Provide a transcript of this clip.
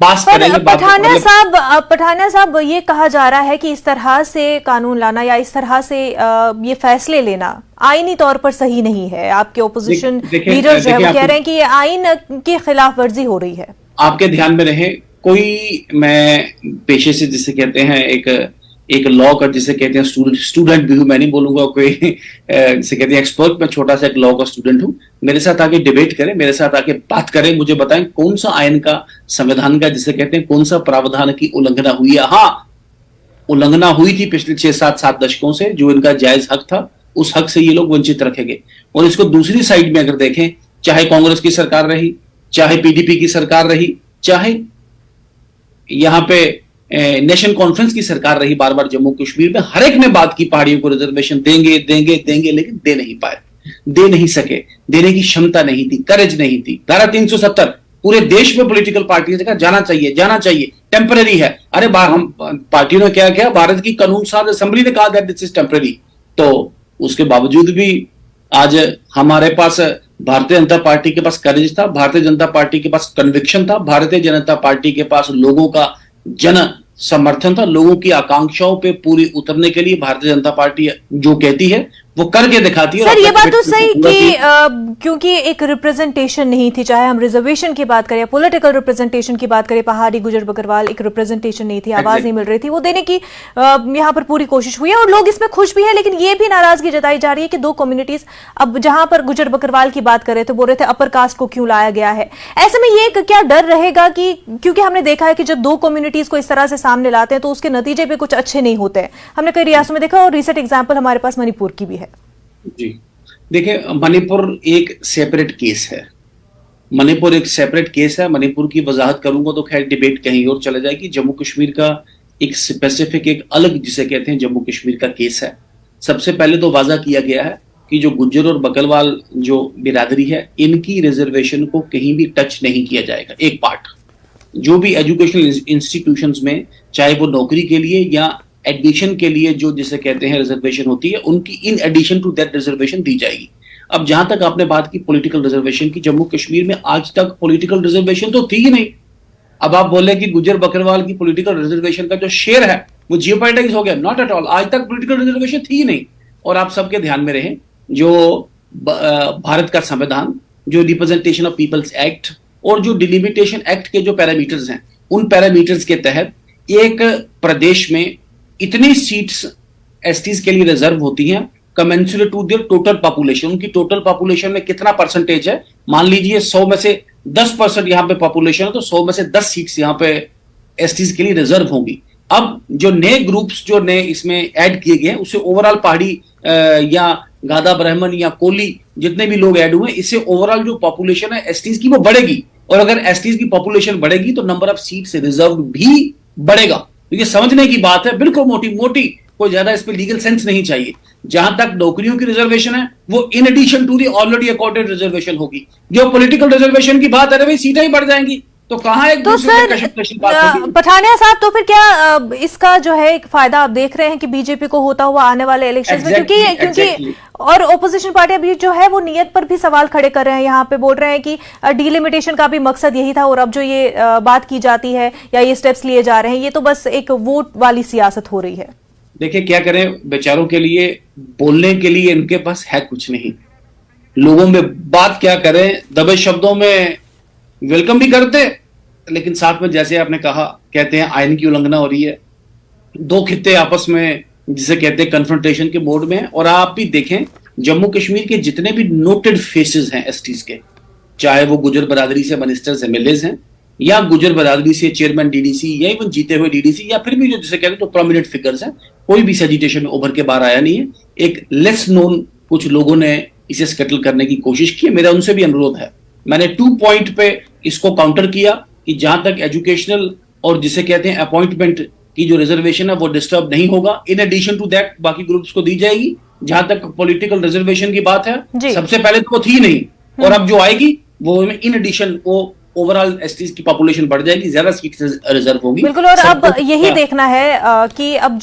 पास करेंगे। पठानिया साहब, ये कहा जा रहा है कि इस तरह से कानून लाना या इस तरह से ये फैसले लेना आईनी तौर पर सही नहीं है। आपके ओपोजिशन लीडर जो है वो कह रहे हैं कि ये आईन की खिलाफ वर्जी हो रही है। आपके ध्यान में रहे, कोई, मैं पेशे से जिसे कहते हैं एक लॉ का जिसे कहते हैं स्टूडेंट भी हूं, मैं नहीं बोलूंगा कोई जिसे कहते हैं एक्सपर्ट, मैं छोटा सा एक लॉ का स्टूडेंट हूं। मेरे साथ आके डिबेट करें, मेरे साथ आके बात करें, मुझे बताएं कौन सा आयन का, संविधान का जिसे कहते हैं कौन सा प्रावधान की उल्लंघना हुई है। हाँ, उल्लंघना हुई थी पिछले 6-7 दशकों से, जो इनका जायज हक था, उस हक से ये लोग वंचित रखे गए। और इसको दूसरी साइड में अगर देखें, चाहे कांग्रेस की सरकार रही, चाहे पीडीपी की सरकार रही, चाहे यहां पे नेशनल कॉन्फ्रेंस की सरकार रही, बार बार जम्मू कश्मीर में हर एक ने बात की पहाड़ियों को रिजर्वेशन देंगे देंगे देंगे, लेकिन दे नहीं पाए, दे नहीं सके, देने की क्षमता नहीं थी, करेज नहीं थी। धारा 370 पूरे देश में पॉलिटिकल पार्टी ने कहा जाना चाहिए, जाना चाहिए, टेम्पररी है। अरे हम पार्टियों ने क्या किया, भारत की कानून साज असेंबली ने कहा दैट दिस इज टेम्पररी, तो उसके बावजूद भी आज हमारे पास, भारतीय जनता पार्टी के पास करेज था, भारतीय जनता पार्टी के पास कन्विक्शन था, भारतीय जनता पार्टी के पास लोगों का जन समर्थन था, लोगों की आकांक्षाओं पे पूरी उतरने के लिए भारतीय जनता पार्टी जो कहती है वो करके दिखाती है। सर, ये बात तो सही कि क्योंकि एक रिप्रेजेंटेशन नहीं थी, चाहे हम रिजर्वेशन की बात करें, पॉलिटिकल रिप्रेजेंटेशन की बात करें, पहाड़ी गुजर बकरवाल, एक रिप्रेजेंटेशन नहीं थी, आवाज नहीं मिल रही थी, वो देने की यहाँ पर पूरी कोशिश हुई है और लोग इसमें खुश भी है। लेकिन ये भी नाराजगी जताई जा रही है कि दो कम्युनिटीज, अब जहां पर गुजर बकरवाल की बात कर रहे थे, बोल रहे थे अपर कास्ट को क्यों लाया गया है। ऐसे में ये क्या डर रहेगा कि, क्योंकि हमने देखा है कि जब दो कम्युनिटीज को इस तरह से सामने लाते हैं तो उसके नतीजे भी कुछ अच्छे नहीं होते हैं। हमने कई रियासतों में देखा और रिसेंट एग्जाम्पल हमारे पास मणिपुर की भी है। जी देखिए, मणिपुर एक सेपरेट केस है, मणिपुर एक सेपरेट केस है। मणिपुर की वजाहत करूंगा तो खैर डिबेट कहीं और चले जाएगी। जम्मू कश्मीर का एक स्पेसिफिक, एक अलग जिसे कहते हैं जम्मू कश्मीर का केस है। सबसे पहले तो वाजा किया गया है कि जो गुज्जर और बकरवाल जो बिरादरी है, इनकी रिजर्वेशन को कहीं भी टच नहीं किया जाएगा। एक पार्ट, जो भी एजुकेशनल इंस्टीट्यूशंस में, चाहे वो नौकरी के लिए या एडमिशन के लिए जो जिसे कहते हैं रिजर्वेशन होती है, उनकी in addition to that reservation दी जाएगी। अब जहां तक आपने बात की पॉलिटिकल रिजर्वेशन की, जम्मू कश्मीर में आज तक पॉलिटिकल रिजर्वेशन तो थी ही नहीं। अब आप बोले कि गुज्जर बकरवाल की पॉलिटिकल रिजर्वेशन का जो शेयर है वो जियोपॉलिटिक्स हो गया, नॉट एट ऑल। आज तक पॉलिटिकल रिजर्वेशन थी ही नहीं। और आप सबके ध्यान में रहे, जो भारत का संविधान, जो रिप्रेजेंटेशन ऑफ पीपल्स एक्ट और जो डिलिमिटेशन एक्ट के जो पैरामीटर्स हैं, उन पैरामीटर्स के तहत एक प्रदेश में इतनी सीट्स एसटीज के लिए रिजर्व होती हैं commensurate to their total population. उनकी टोटल पॉपुलेशन में कितना परसेंटेज है, मान लीजिए 100 में से 10% यहां पे पॉपुलेशन है, तो 100 में से 10 सीट्स यहां पे एसटीज के लिए रिजर्व होंगी। अब जो नए ग्रुप्स जो नए इसमें ऐड किए गए हैं, उससे ओवरऑल पहाड़ी या गादा ब्राह्मण या कोली जितने भी लोग ऐड हुए, इससे ओवरऑल जो पॉपुलेशन है एसटीज की वो बढ़ेगी। और अगर एसटीज की पॉपुलेशन बढ़ेगी तो नंबर ऑफ सीट्स रिजर्व भी बढ़ेगा। तो ये समझने की बात है, बिल्कुल मोटी मोटी, कोई ज्यादा इस पे लीगल सेंस नहीं चाहिए। जहां तक नौकरियों की रिजर्वेशन है, वो in addition to the already accorded reservation होगी। जो पॉलिटिकल रिजर्वेशन की बात है, सीटें ही बढ़ जाएंगी, तो कहां एक दूसरे से कशमकशी बात होगी। पठानिया साहब, तो फिर क्या इसका जो है एक फायदा आप देख रहे हैं कि बीजेपी को होता हुआ आने वाले इलेक्शंस में, क्योंकि और ओपोजिशन पार्टियां भी जो है वो नियत पर भी सवाल खड़े कर रहे हैं, यहाँ पे बोल रहे हैं कि डिलिमिटेशन का भी मकसद यही था और अब जो ये बात की जाती है या ये स्टेप्स लिए जा रहे हैं, ये तो बस एक वोट वाली सियासत हो रही है। देखिए क्या करें, बेचारों के लिए बोलने के लिए इनके पास है कुछ नहीं, लोगों में बात क्या करें, दबे शब्दों में वेलकम भी करते, लेकिन साथ में जैसे आपने कहा, कहते हैं आयन की उल्लंघना हो रही है। दो खित्ते आपस में जिसे कहते हैं कन्फ्रंटेशन के मोड में है। और आप भी देखें, जम्मू कश्मीर के जितने भी नोटेड फेसेस हैं एसटीज के, चाहे वो गुजर बरादरी से मिनिस्टर्स एमएलएज हैं, या गुजर बरादरी से चेयरमैन डीडीसी, या इवन जीते हुए डीडीसी, या फिर भी जो जिसे कहते हैं तो प्रोमिनेंट फिगर्स हैं, कोई भी एजिटेशन में उभर के बाहर आया नहीं है। एक लेस नोन कुछ लोगों ने इसे स्कैटल करने की कोशिश की है। मेरा उनसे भी अनुरोध है, मैंने 2 पॉइंट पे इसको काउंटर किया कि जहां तक एजुकेशनल और जिसे कहते हैं अपॉइंटमेंट की जो रिजर्वेशन है वो डिस्टर्ब नहीं होगा। इन एडिशन टू दैट बाकी ग्रुप्स को दी जाएगी। जहां तक पॉलिटिकल रिजर्वेशन की बात है, सबसे पहले तो वो थी नहीं, और अब जो आएगी वो इन एडिशन वो ओवरऑल एसटीज की पॉपुलेशन बढ़ जाएगी, ज्यादा सीट रिजर्व होगी। बिल्कुल, और अब यही देखना है कि अब